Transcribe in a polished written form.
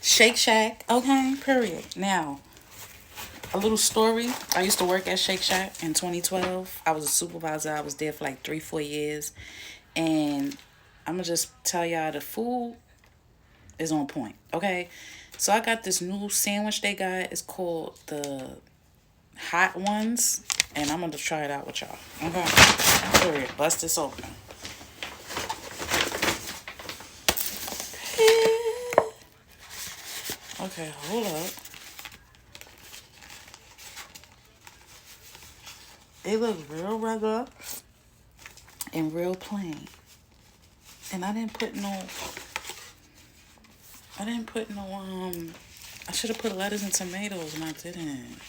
Shake Shack. Okay, period. Now, a little story. I used to work at Shake Shack in 2012. I was a supervisor. I was there for like 3, 4 years. And I'm going to just tell y'all the food is on point. Okay. So I got this new sandwich they got. It's called the Hot Ones. And I'm going to try it out with y'all. Okay. Period. Bust this open. Okay, hold up. They look real regular and real plain. And I didn't put no I should have put lettuce and tomatoes and I didn't.